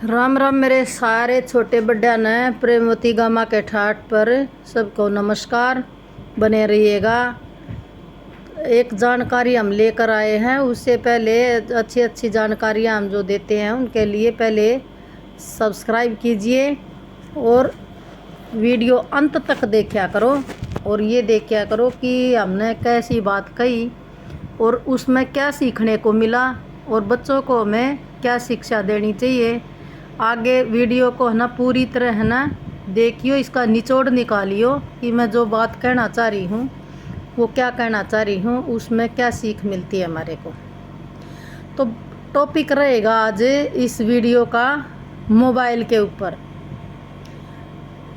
राम राम मेरे सारे छोटे बड्डा ने प्रेमवती गामा के ठाट पर सबको नमस्कार। बने रहिएगा। एक जानकारी हम लेकर आए हैं, उससे पहले अच्छी अच्छी जानकारियाँ हम जो देते हैं उनके लिए पहले सब्सक्राइब कीजिए और वीडियो अंत तक देखा करो और ये देखा करो कि हमने कैसी बात कही और उसमें क्या सीखने को मिला और बच्चों को हमें क्या शिक्षा देनी चाहिए। आगे वीडियो को है ना पूरी तरह है ना देखियो, इसका निचोड़ निकालियो कि मैं जो बात कहना चाह रही हूँ वो क्या कहना चाह रही हूँ, उसमें क्या सीख मिलती है हमारे को। तो टॉपिक रहेगा आज इस वीडियो का मोबाइल के ऊपर।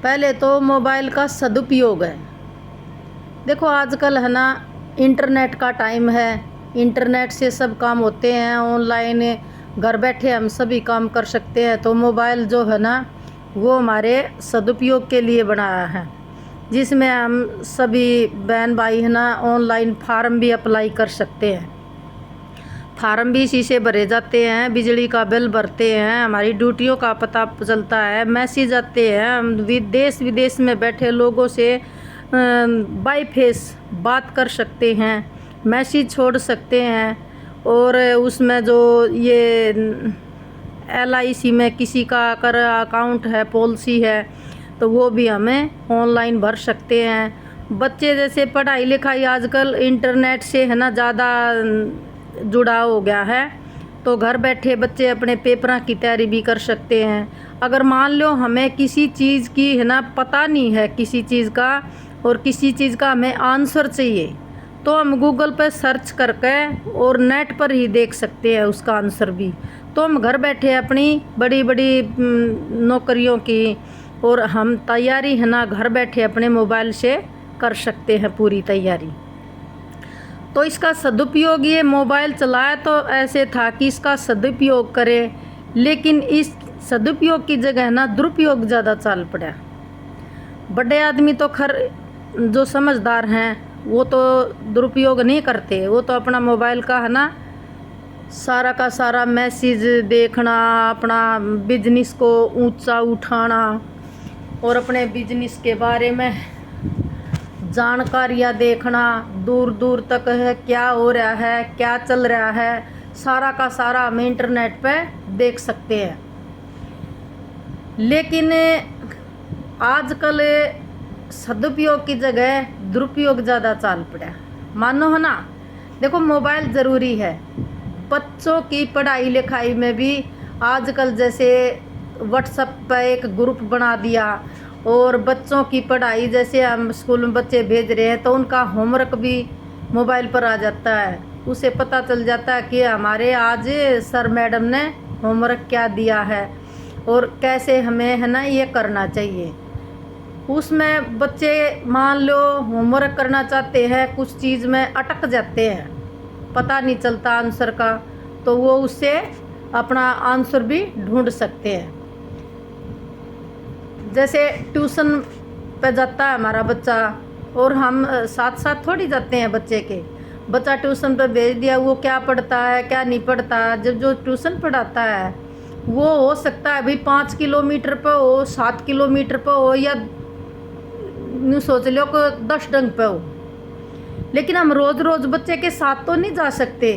पहले तो मोबाइल का सदुपयोग है। देखो आजकल है ना इंटरनेट का टाइम है, इंटरनेट से सब काम होते हैं ऑनलाइन, घर बैठे हम सभी काम कर सकते हैं। तो मोबाइल जो है ना वो हमारे सदुपयोग के लिए बनाया है, जिसमें हम सभी बहन भाई है ना ऑनलाइन फार्म भी अप्लाई कर सकते हैं। फार्म भी इसी से भरे जाते हैं, बिजली का बिल भरते हैं, हमारी ड्यूटियों का पता चलता है, मैसेज आते हैं, हम देश विदेश में बैठे लोगों से बाय फेस बात कर सकते हैं, मैसेज छोड़ सकते हैं। और उसमें जो ये LIC में किसी का अगर अकाउंट है, पॉलिसी है, तो वो भी हमें ऑनलाइन भर सकते हैं। बच्चे जैसे पढ़ाई लिखाई आजकल इंटरनेट से है ना ज़्यादा जुड़ाव हो गया है, तो घर बैठे बच्चे अपने पेपरों की तैयारी भी कर सकते हैं। अगर मान लो हमें किसी चीज़ की है ना पता नहीं है किसी चीज़ का, और किसी चीज़ का हमें आंसर चाहिए, तो हम गूगल पर सर्च करके और नेट पर ही देख सकते हैं उसका आंसर भी। तो हम घर बैठे अपनी बड़ी बड़ी नौकरियों की और हम तैयारी है ना घर बैठे अपने मोबाइल से कर सकते हैं पूरी तैयारी। तो इसका सदुपयोग, ये मोबाइल चलाया तो ऐसे था कि इसका सदुपयोग करें, लेकिन इस सदुपयोग की जगह ना दुरुपयोग ज़्यादा चल पड़ा। बड़े आदमी तो खैर जो समझदार हैं वो तो दुरुपयोग नहीं करते, वो तो अपना मोबाइल का है ना सारा का सारा मैसेज देखना, अपना बिजनेस को ऊंचा उठाना और अपने बिजनेस के बारे में जानकारियाँ देखना, दूर दूर तक है क्या हो रहा है, क्या चल रहा है, सारा का सारा हम इंटरनेट पे देख सकते हैं। लेकिन आजकल सदुपयोग की जगह दुरुपयोग ज़्यादा चल पड़ा। मानो है ना, देखो मोबाइल ज़रूरी है बच्चों की पढ़ाई लिखाई में भी। आजकल जैसे व्हाट्सएप पर एक ग्रुप बना दिया और बच्चों की पढ़ाई, जैसे हम स्कूल में बच्चे भेज रहे हैं तो उनका होमवर्क भी मोबाइल पर आ जाता है। उसे पता चल जाता है कि हमारे आज सर मैडम ने होमवर्क क्या दिया है और कैसे हमें है ना ये करना चाहिए। उसमें बच्चे मान लो होमवर्क करना चाहते हैं, कुछ चीज़ में अटक जाते हैं, पता नहीं चलता आंसर का, तो वो उससे अपना आंसर भी ढूंढ सकते हैं। जैसे ट्यूशन पे जाता है हमारा बच्चा और हम साथ साथ थोड़ी जाते हैं बच्चे के, बच्चा ट्यूशन पे भेज दिया, वो क्या पढ़ता है क्या नहीं पढ़ता। जब जो ट्यूशन पढ़ाता है वो हो सकता है भाई 5 किलोमीटर पे हो, 7 किलोमीटर पे हो, या यूँ सोच लो कि 10 डंग पे हो, लेकिन हम रोज़ रोज़ बच्चे के साथ तो नहीं जा सकते।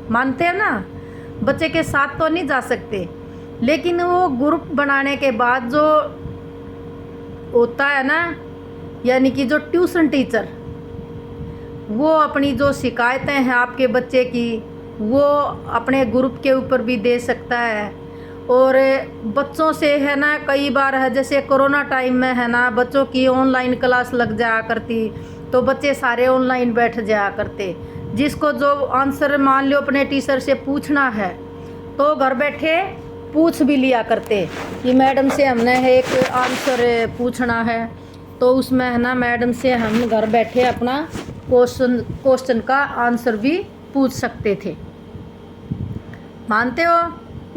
मानते हैं ना, बच्चे के साथ तो नहीं जा सकते। लेकिन वो ग्रुप बनाने के बाद जो होता है ना, यानी कि जो ट्यूशन टीचर वो अपनी जो शिकायतें हैं आपके बच्चे की वो अपने ग्रुप के ऊपर भी दे सकता है। और बच्चों से है ना कई बार है, जैसे कोरोना टाइम में है ना बच्चों की ऑनलाइन क्लास लग जाया करती, तो बच्चे सारे ऑनलाइन बैठ जाया करते। जिसको जो आंसर मान लो अपने टीचर से पूछना है तो घर बैठे पूछ भी लिया करते कि मैडम से हमने एक आंसर पूछना है, तो उसमें है ना मैडम से हम घर बैठे अपना क्वेश्चन का आंसर भी पूछ सकते थे। मानते हो,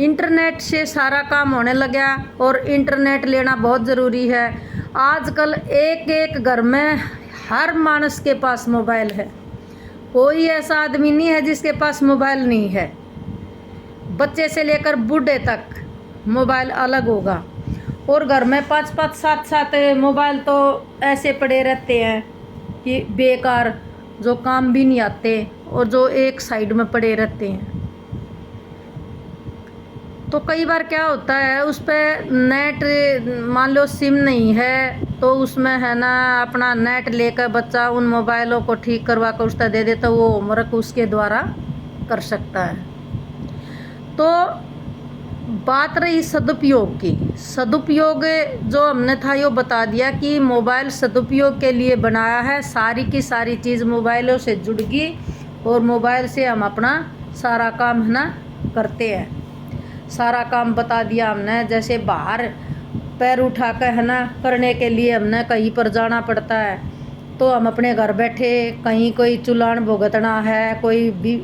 इंटरनेट से सारा काम होने लगा और इंटरनेट लेना बहुत ज़रूरी है। आजकल एक एक घर में हर मानस के पास मोबाइल है, कोई ऐसा आदमी नहीं है जिसके पास मोबाइल नहीं है। बच्चे से लेकर बूढ़े तक मोबाइल अलग होगा। और घर में 5-5 7-7 मोबाइल तो ऐसे पड़े रहते हैं कि बेकार, जो काम भी नहीं आते और जो एक साइड में पड़े रहते हैं। तो कई बार क्या होता है, उस पर नेट मान लो सिम नहीं है तो उसमें है ना अपना नेट लेकर बच्चा उन मोबाइलों को ठीक करवा कर उसका दे दे तो वो होमवर्क उसके द्वारा कर सकता है। तो बात रही सदुपयोग की। सदुपयोग जो हमने था यो बता दिया कि मोबाइल सदुपयोग के लिए बनाया है। सारी की सारी चीज़ मोबाइलों से जुड़ गई और मोबाइल से हम अपना सारा काम है ना करते हैं। सारा काम बता दिया हमने, जैसे बाहर पैर उठा कर है ना करने के लिए हमने कहीं पर जाना पड़ता है तो हम अपने घर बैठे कहीं कोई चुलान भुगतना है, कोई भी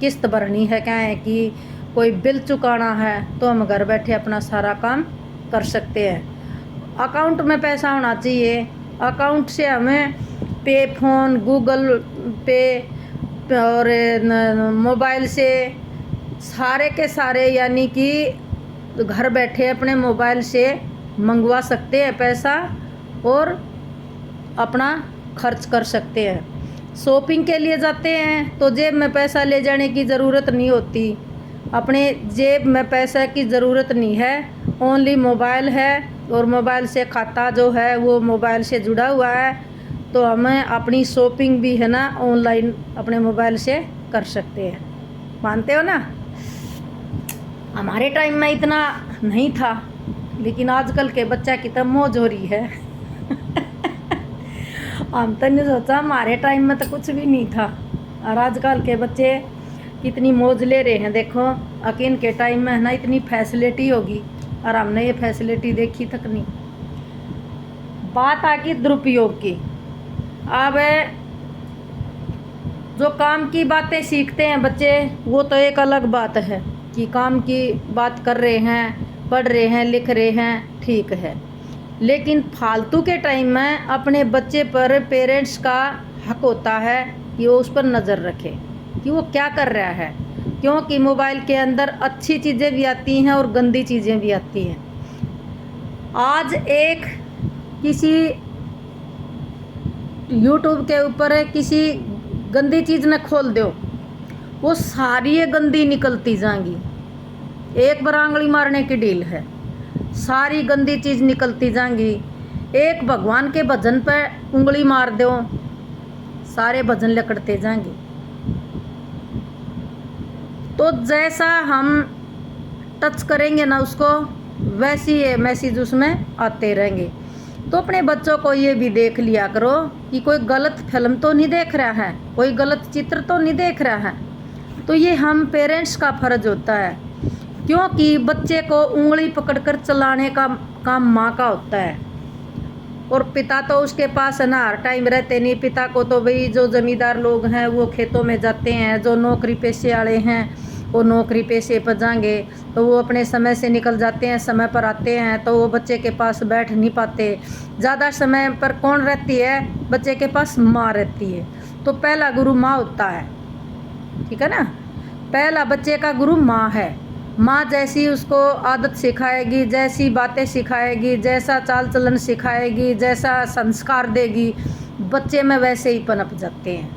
किस्त भरनी है, क्या है कि कोई बिल चुकाना है तो हम घर बैठे अपना सारा काम कर सकते हैं। अकाउंट में पैसा होना चाहिए, अकाउंट से हमें पे फोन, गूगल पे और मोबाइल से सारे के सारे यानी कि घर बैठे अपने मोबाइल से मंगवा सकते हैं पैसा और अपना खर्च कर सकते हैं। शॉपिंग के लिए जाते हैं तो जेब में पैसा ले जाने की ज़रूरत नहीं होती, अपने जेब में पैसा की ज़रूरत नहीं है, ओनली मोबाइल है और मोबाइल से खाता जो है वो मोबाइल से जुड़ा हुआ है तो हमें अपनी शॉपिंग भी है ना ऑनलाइन अपने मोबाइल से कर सकते हैं। मानते हो ना? हमारे टाइम में इतना नहीं था, लेकिन आजकल के बच्चा की तो मौज हो रही है। हम तो नहीं सोचा, हमारे टाइम में तो कुछ भी नहीं था और आजकल के बच्चे कितनी मौज ले रहे हैं। देखो अकीन के टाइम में है ना इतनी फैसिलिटी होगी और हमने ये फैसिलिटी देखी तक नहीं। बात आ गई दुरुपयोग की। अब जो काम की बातें सीखते हैं बच्चे वो तो एक अलग बात है कि काम की बात कर रहे हैं, पढ़ रहे हैं, लिख रहे हैं, ठीक है। लेकिन फालतू के टाइम में अपने बच्चे पर पेरेंट्स का हक होता है कि वो उस पर नज़र रखे कि वो क्या कर रहा है, क्योंकि मोबाइल के अंदर अच्छी चीज़ें भी आती हैं और गंदी चीज़ें भी आती हैं। आज एक किसी यूट्यूब के ऊपर किसी गंदी चीज़ न खोल दो, वो सारी गंदी निकलती जाएंगी। एक बार आंगली मारने की डील है, सारी गंदी चीज़ निकलती जाएंगी। एक भगवान के भजन पर उंगली मार दो, सारे भजन लकड़ते जाएंगे। तो जैसा हम टच करेंगे ना उसको, वैसी ये मैसेज उसमें आते रहेंगे। तो अपने बच्चों को ये भी देख लिया करो कि कोई गलत फिल्म तो नहीं देख रहा है, कोई गलत चित्र तो नहीं देख रहा है। तो ये हम पेरेंट्स का फ़र्ज होता है, क्योंकि बच्चे को उंगली पकड़कर चलाने का काम माँ का होता है और पिता तो उसके पास है ना हर टाइम रहते नहीं। पिता को तो भाई जो ज़मींदार लोग हैं वो खेतों में जाते हैं, जो नौकरी पेशे वाले हैं वो नौकरी पेशे पर जाएंगे तो वो अपने समय से निकल जाते हैं, समय पर आते हैं तो वो बच्चे के पास बैठ नहीं पाते। ज़्यादा समय पर कौन रहती है? बच्चे के पास माँ रहती है। तो पहला गुरु माँ होता है, ठीक है ना? पहला बच्चे का गुरु माँ है। माँ जैसी उसको आदत सिखाएगी, जैसी बातें सिखाएगी, जैसा चाल चलन सिखाएगी, जैसा संस्कार देगी, बच्चे में वैसे ही पनप जाते हैं।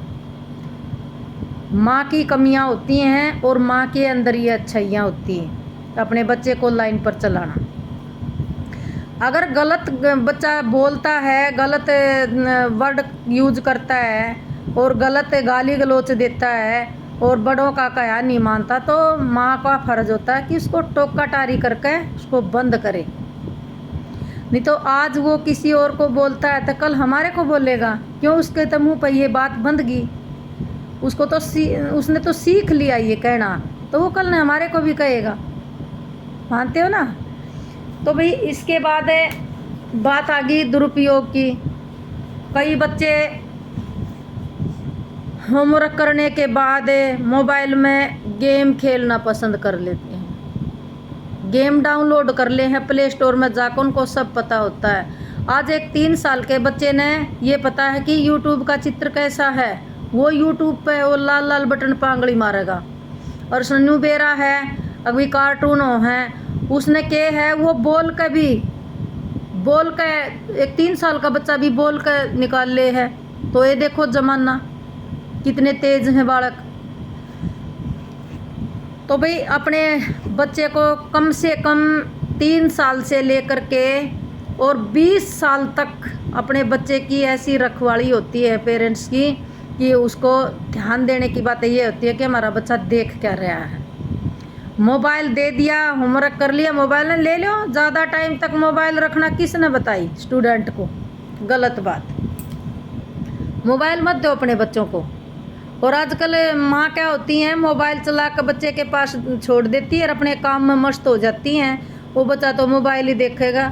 माँ की कमियाँ होती हैं और माँ के अंदर ये अच्छाइयाँ होती हैं। अपने बच्चे को लाइन पर चलाना। अगर गलत बच्चा बोलता है, गलत वर्ड यूज करता है और गलत गाली गलौच देता है और बड़ों का कहा नहीं मानता, तो माँ का फ़र्ज होता है कि उसको टोका टारी करके उसको बंद करे। नहीं तो आज वो किसी और को बोलता है तो कल हमारे को बोलेगा, क्यों? उसके तो मुँह पर ये बात बंद गई, उसको तो उसने तो सीख लिया ये कहना, तो वो कल ने हमारे को भी कहेगा। मानते हो ना? तो भाई इसके बाद बात आ गई दुरुपयोग की। कई बच्चे होमवर्क करने के बाद मोबाइल में गेम खेलना पसंद कर लेते हैं। गेम डाउनलोड कर ले हैं प्ले स्टोर में जाकर, उनको सब पता होता है। आज एक 3 साल के बच्चे ने ये पता है कि यूट्यूब का चित्र कैसा है, वो यूट्यूब पे वो लाल लाल बटन पर आंगली मारेगा। और सन्नू बेरा है, अभी कार्टून हैं, उसने क्या है वो बोल के एक 3 साल का बच्चा भी बोल के निकाल ले है। तो ये देखो जमाना कितने तेज हैं बालक। तो भाई अपने बच्चे को कम से कम 3 साल से लेकर के और 20 साल तक अपने बच्चे की ऐसी रखवाली होती है पेरेंट्स की कि उसको ध्यान देने की बात ये होती है कि हमारा बच्चा देख क्या रहा है। मोबाइल दे दिया, होमवर्क कर लिया, मोबाइल ने ले लो। ज़्यादा टाइम तक मोबाइल रखना किसने बताई स्टूडेंट को? गलत बात। मोबाइल मत दो अपने बच्चों को। और आजकल माँ क्या होती हैं, मोबाइल चला कर बच्चे के पास छोड़ देती है और अपने काम में मस्त हो जाती हैं। वो बच्चा तो मोबाइल ही देखेगा।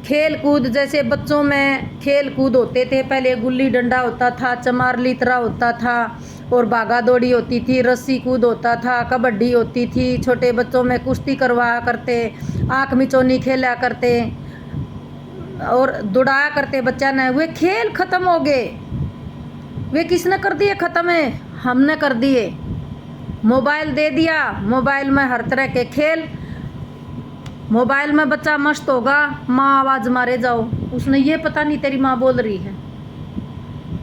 खेल कूद, जैसे बच्चों में खेल कूद होते थे पहले, गुल्ली डंडा होता था, चमार लितरा होता था और भागा दौड़ी होती थी, रस्सी कूद होता था, कबड्डी होती थी। छोटे बच्चों में कुश्ती करवाया करते, आँख मिचौनी खेला करते और दौड़ाया करते बच्चा ने। वे खेल ख़त्म हो गए। वे किसने कर दिए ख़त्म? है हमने कर दिए। मोबाइल दे दिया, मोबाइल में हर तरह के खेल। मोबाइल में बच्चा मस्त होगा, माँ आवाज़ मारे जाओ, उसने ये पता नहीं तेरी माँ बोल रही है,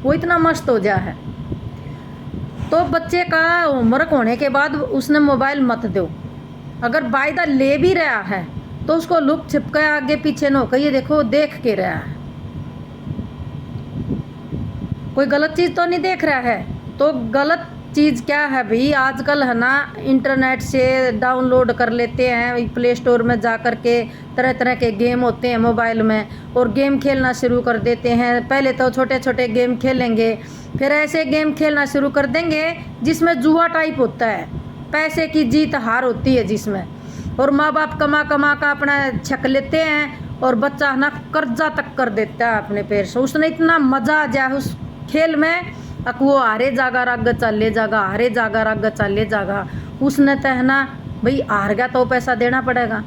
वो इतना मस्त हो जा है। तो बच्चे का होमवर्क होने के बाद उसने मोबाइल मत दो। अगर वायदा ले भी रहा है तो उसको लुक छिपका आगे पीछे न होकर ये देखो देख के रहा है, कोई गलत चीज़ तो नहीं देख रहा है। तो गलत चीज़ क्या है भाई, आजकल है ना इंटरनेट से डाउनलोड कर लेते हैं, प्ले स्टोर में जा कर के तरह तरह के गेम होते हैं मोबाइल में और गेम खेलना शुरू कर देते हैं। पहले तो छोटे छोटे गेम खेलेंगे, फिर ऐसे गेम खेलना शुरू कर देंगे जिसमें जुआ टाइप होता है, पैसे की जीत हार होती है जिसमें, और माँ बाप कमा कमा का अपना छक लेते हैं और बच्चा है ना कर्जा तक कर देता है अपने पैर से। उसने इतना मज़ा आ जाए उस खेल में, अक वो हारे जागा रग चले जागा, हारे जागा रग चले जागा। उसने तो है ना भाई हार गया तो पैसा देना पड़ेगा,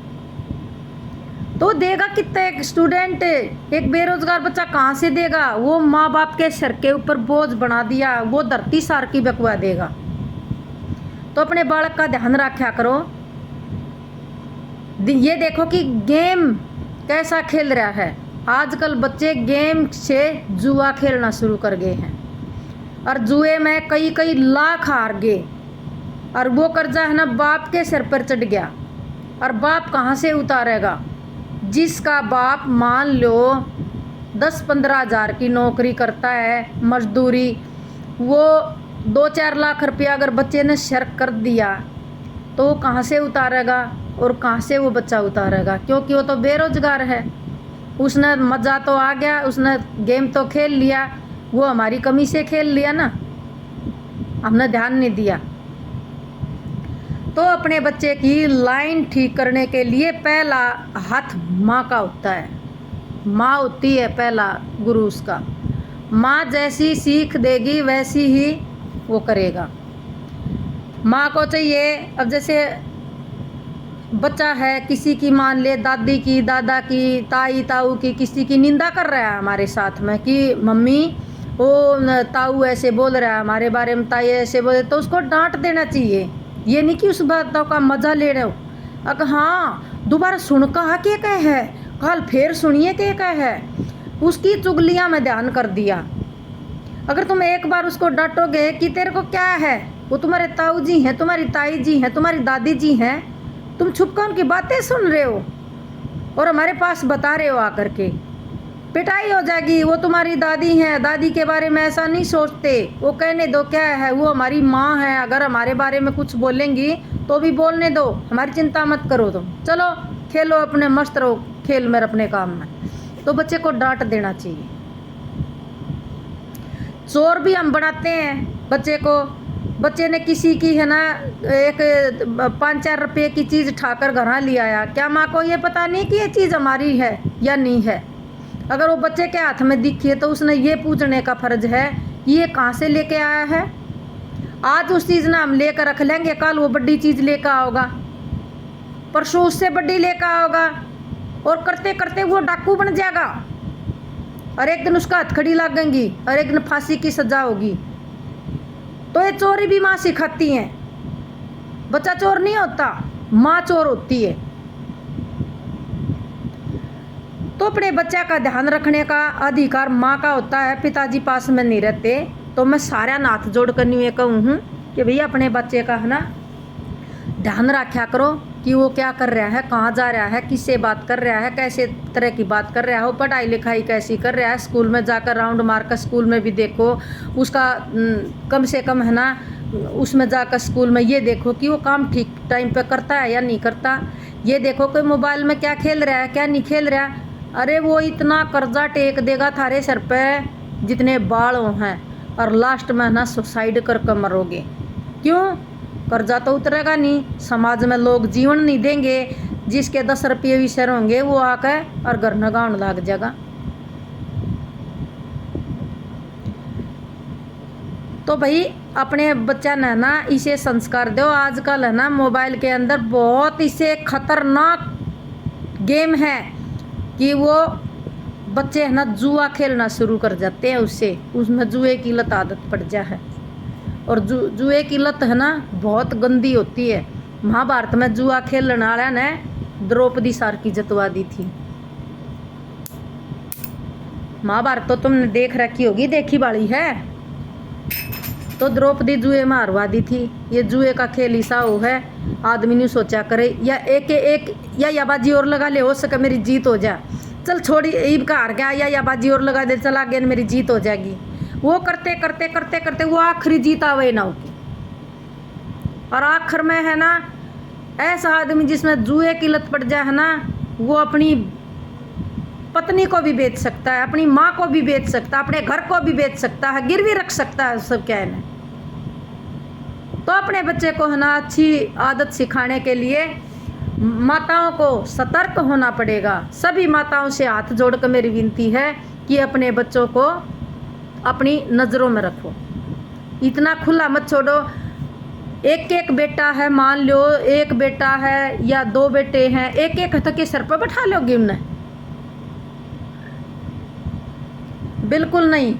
तो देगा कितना एक स्टूडेंट? एक बेरोजगार बच्चा कहाँ से देगा? वो माँ बाप के सर के ऊपर बोझ बना दिया, वो धरती सार की बकवा देगा। तो अपने बालक का ध्यान रखा करो। ये देखो कि गेम कैसा खेल रहा है। आजकल बच्चे गेम से जुआ खेलना शुरू कर गए हैं और जुए में कई कई लाख हार गए और वो कर्जा है ना बाप के सिर पर चढ़ गया। और बाप कहाँ से उतारेगा? जिसका बाप मान लो 10-15 हज़ार की नौकरी करता है मजदूरी, वो 2-4 लाख रुपया अगर बच्चे ने शर्क कर दिया तो वो कहाँ से उतारेगा और कहाँ से वो बच्चा उतारेगा? क्योंकि वो तो बेरोजगार है। उसने मज़ा तो आ गया, उसने गेम तो खेल लिया, वो हमारी कमी से खेल लिया ना, हमने ध्यान नहीं दिया। तो अपने बच्चे की लाइन ठीक करने के लिए पहला हाथ माँ का होता है। माँ होती है पहला गुरु उसका। माँ जैसी सीख देगी वैसी ही वो करेगा। माँ को चाहिए, अब जैसे बच्चा है किसी की, मान ले दादी की, दादा की, ताई ताऊ की, किसी की निंदा कर रहा है हमारे साथ में कि मम्मी वो ताऊ ऐसे बोल रहा है हमारे बारे में, ताई ऐसे बोले, तो उसको डांट देना चाहिए। ये नहीं कि उस बातों का मज़ा ले रहे हो। अगर हाँ दोबारा सुन कहा के कह है, कल फिर सुनिए के कह है, उसकी चुगलियाँ में ध्यान कर दिया। अगर तुम एक बार उसको डांटोगे कि तेरे को क्या है, वो तुम्हारे ताऊ जी हैं, तुम्हारी ताई जी हैं, तुम्हारी दादी जी हैं, तुम छुप कर उनकी बातें सुन रहे हो और हमारे पास बता रहे हो आकर के, पिटाई हो जाएगी। वो तुम्हारी दादी हैं, दादी के बारे में ऐसा नहीं सोचते, वो कहने दो क्या है, वो हमारी माँ है। अगर हमारे बारे में कुछ बोलेंगी तो भी बोलने दो, हमारी चिंता मत करो, तुम चलो खेलो अपने, मस्त रहो खेल में अपने काम में। तो बच्चे को डांट देना चाहिए। चोर भी हम बनाते हैं बच्चे को। बच्चे ने किसी की है ना एक 5-4 रुपये की चीज़ ठाकर घर ले आया, क्या माँ को ये पता नहीं कि ये चीज़ हमारी है या नहीं है? अगर वो बच्चे के हाथ में दिखी तो उसने ये पूछने का फर्ज है कि ये कहाँ से लेके आया है। आज उस चीज़ ना हम लेकर रख लेंगे, कल वो बड़ी चीज़ लेकर आओगा, परसों उससे बड़ी लेकर आओगा और करते करते वो डाकू बन जाएगा और एक दिन उसका हथकड़ी लगेंगी और एक दिन फांसी की सज़ा होगी। तो ये चोरी भी माँ सिखाती हैं, बच्चा चोर नहीं होता। माँ चोर होती है। तो अपने बच्चा का ध्यान रखने का अधिकार माँ का होता है, पिताजी पास में नहीं रहते। तो मैं सारा हाथ जोड़ कर ये कहूँ हूँ कि भैया अपने बच्चे का है ना ध्यान रखा करो कि वो क्या कर रहा है, कहाँ जा रहा है, किससे बात कर रहा है, कैसे तरह की बात कर रहा हो, पढ़ाई लिखाई कैसी कर रहा है, स्कूल में जाकर राउंड मार कर स्कूल में भी देखो उसका कम से कम है ना, उसमें जाकर स्कूल में ये देखो कि वो काम ठीक टाइम पे करता है या नहीं करता। ये देखो कि मोबाइल में क्या खेल रहा है क्या नहीं खेल रहा। अरे वो इतना कर्जा टेक देगा थारे सर पे जितने बाल हैं, और लास्ट में ना सुसाइड कर मरोगे। क्यों? कर्जा तो उतरेगा नहीं, समाज में लोग जीवन नहीं देंगे, जिसके 10 रुपये भी सर होंगे वो आकर और घर नगाउन लग जाएगा। तो भाई अपने बच्चा ने ना इसे संस्कार दो। आजकल है ना मोबाइल के अंदर बहुत इसे खतरनाक गेम है कि वो बच्चे है ना जुआ खेलना शुरू कर जाते हैं, उससे उसमें जुए की लत आदत पड़ जा है। और जुए की लत है ना बहुत गंदी होती है। महाभारत में जुआ खेलने वाला ने द्रौपदी सार की जतवा दी थी। महाभारत तो तुमने देख रखी होगी, देखी वाली है। तो द्रौपदी जुए में हरवा दी थी। ये जुए का खेल ऐसा हो है, आदमी नहीं सोचा करे या एक या बाजी और लगा ले, हो सके मेरी जीत हो जा, चल छोड़ी ईब का हार गया, या बाजी और लगा दे, चला गया मेरी जीत हो जाएगी। वो करते करते करते करते वो आखिरी जीत आवे ना होगी। और आखिर में है ना ऐसा आदमी जिसमें जुए की लत पड़ जाए है ना, वो अपनी पत्नी को भी बेच सकता है, अपनी माँ को भी बेच सकता है, अपने घर को भी बेच सकता है, गिरवी रख सकता है, सब क्या है। तो अपने बच्चे को है ना अच्छी आदत सिखाने के लिए माताओं को सतर्क होना पड़ेगा। सभी माताओं से हाथ जोड़कर मेरी विनती है कि अपने बच्चों को अपनी नज़रों में रखो, इतना खुला मत छोड़ो। एक एक बेटा है, मान लो एक बेटा है या 2 बेटे हैं, एक एक हथ के सर पर बैठा लोगे उन्हें? बिल्कुल नहीं।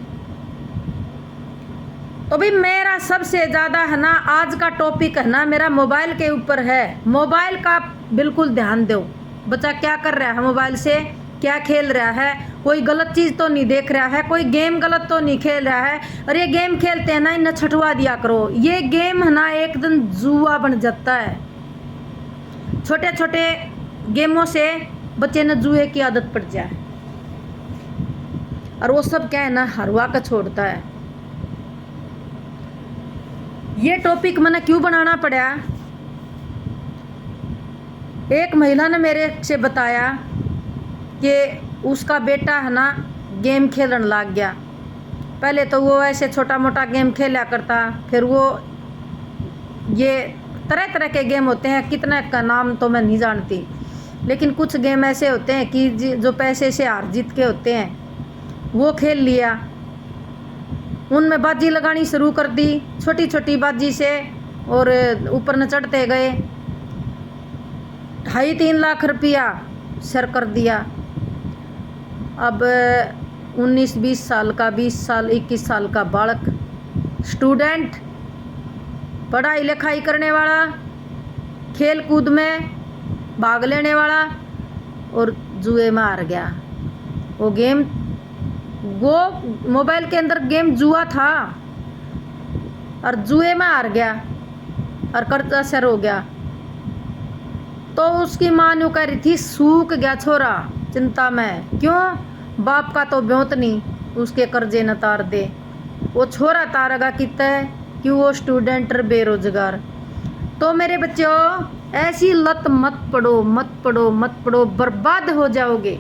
तो भाई मेरा सबसे ज़्यादा है ना आज का टॉपिक है ना मेरा मोबाइल के ऊपर है। मोबाइल का बिल्कुल ध्यान दो, बच्चा क्या कर रहा है, मोबाइल से क्या खेल रहा है, कोई गलत चीज़ तो नहीं देख रहा है, कोई गेम गलत तो नहीं खेल रहा है। और ये गेम खेलते हैं ना इन्हें छठवा दिया करो। ये गेम है ना एक दिन जुआ बन जाता है। छोटे छोटे गेमों से बच्चे ने जुए की आदत पड़ जाए, और वो सब क्या है ना हरवा का छोड़ता है। ये टॉपिक मैंने क्यों बनाना पड़ा, एक महिला ने मेरे से बताया कि उसका बेटा है ना गेम खेलने लग गया। पहले तो वो ऐसे छोटा मोटा गेम खेला करता, फिर वो ये तरह तरह के गेम होते हैं, कितने का नाम तो मैं नहीं जानती, लेकिन कुछ गेम ऐसे होते हैं कि जो पैसे से हार जीत के होते हैं, वो खेल लिया। उनमें बाजी लगानी शुरू कर दी, छोटी छोटी बाजी से, और ऊपर न चढ़ते गए। 2.5-3 लाख रुपया सर कर दिया। अब 19-20 साल का, 20 साल 21 साल का बालक, स्टूडेंट, पढ़ाई लिखाई करने वाला, खेल कूद में भाग लेने वाला, और जुए में हार गया। वो मोबाइल के अंदर गेम जुआ था, और जुए में हार गया और कर्जा सर हो गया। तो उसकी माँ ने कह रही थी सूख गया छोरा चिंता में, क्यों? बाप का तो ब्योत नहीं, उसके कर्जे न तार दे। वो छोरा तारेगा कितना है कि वो स्टूडेंट बेरोजगार। तो मेरे बच्चों ऐसी लत मत पड़ो, मत पड़ो, मत पड़ो, बर्बाद हो जाओगे।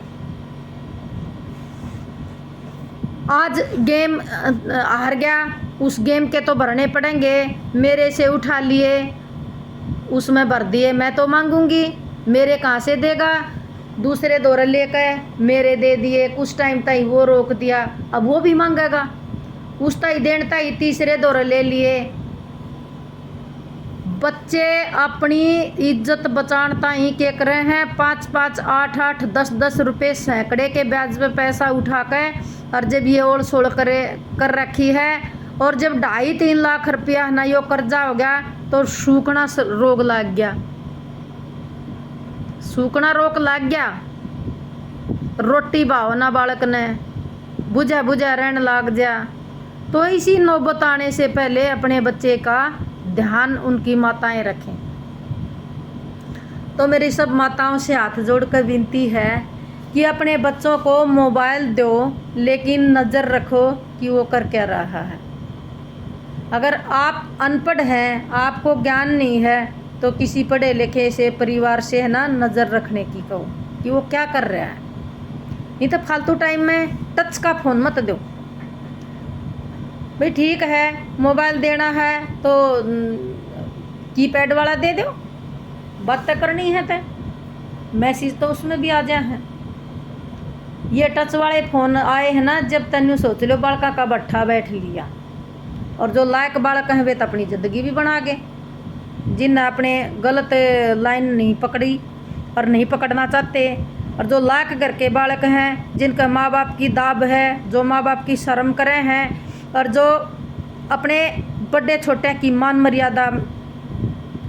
आज गेम हार गया, उस गेम के तो भरने पड़ेंगे, मेरे से उठा लिए, उसमें भर दिए, मैं तो मांगूंगी, मेरे कहाँ से देगा? दूसरे दौरे लेकर मेरे दे दिए, कुछ टाइम तक वो रोक दिया, अब वो भी मांगेगा, उस तक देन तक तीसरे दौरे ले लिए। बच्चे अपनी इज्जत बचाता ही के कर रहे हैं, 5-5, 8-8, 10-10 रुपये सैकड़े के ब्याज पे पैसा उठा कर, और जब ये ओढ़ सोड़ कर रखी है, और जब 2.5-3 लाख रुपया ना यो कर्जा हो गया तो सूखना रोग लग गया। सूखना रोक लग गया, रोटी भावना बालक ने बुझा बुझा रहने लग जा, तो इसी नौबत आने से पहले अपने बच्चे का ध्यान उनकी माताएं रखें। तो मेरी सब माताओं से हाथ जोड़कर विनती है कि अपने बच्चों को मोबाइल दो, लेकिन नज़र रखो कि वो कर क्या रहा है। अगर आप अनपढ़ हैं, आपको ज्ञान नहीं है, तो किसी पढ़े लिखे से परिवार से है ना नज़र रखने की कहो कि वो क्या कर रहा है। नहीं तो फालतू टाइम में टच का फ़ोन मत दो भाई। ठीक है, मोबाइल देना है तो कीपैड वाला दे दो, बात तो करनी है तो मैसेज तो उसमें भी आ जाए हैं। ये टच वाले फ़ोन आए हैं ना, जब तन्यू सोच लो बालका का बट्ठा बैठ लिया, और जो लायक बालक हैं वे तो अपनी ज़िंदगी भी बना गए, जिनने अपने गलत लाइन नहीं पकड़ी और नहीं पकड़ना चाहते। और जो लायक घर के बालक हैं, जिनका माँ बाप की दाब है, जो माँ बाप की शर्म करे हैं, और जो अपने बड़े छोटे की मान मर्यादा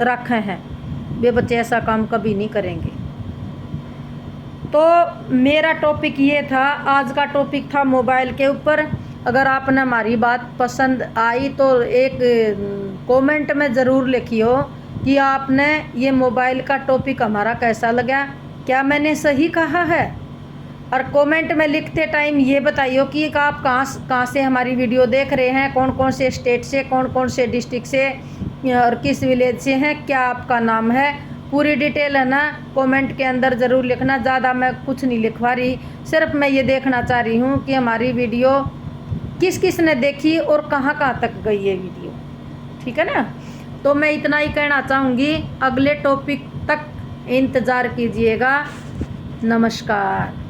रखे हैं, वे बच्चे ऐसा काम कभी नहीं करेंगे। तो मेरा टॉपिक ये था, आज का टॉपिक था मोबाइल के ऊपर। अगर आपने हमारी बात पसंद आई तो एक कमेंट में ज़रूर लिखियो कि आपने ये मोबाइल का टॉपिक हमारा कैसा लगा, क्या मैंने सही कहा है। और कमेंट में लिखते टाइम ये बताइयो कि आप कहाँ से हमारी वीडियो देख रहे हैं, कौन कौन से स्टेट से, कौन कौन से डिस्ट्रिक्ट से और किस विलेज से हैं, क्या आपका नाम है। पूरी डिटेल है ना कमेंट के अंदर ज़रूर लिखना। ज़्यादा मैं कुछ नहीं लिखवा रही, सिर्फ मैं ये देखना चाह रही हूँ कि हमारी वीडियो किस किस ने देखी और कहाँ कहाँ तक गई ये वीडियो। ठीक है ना। तो मैं इतना ही कहना चाहूँगी, अगले टॉपिक तक इंतज़ार कीजिएगा। नमस्कार।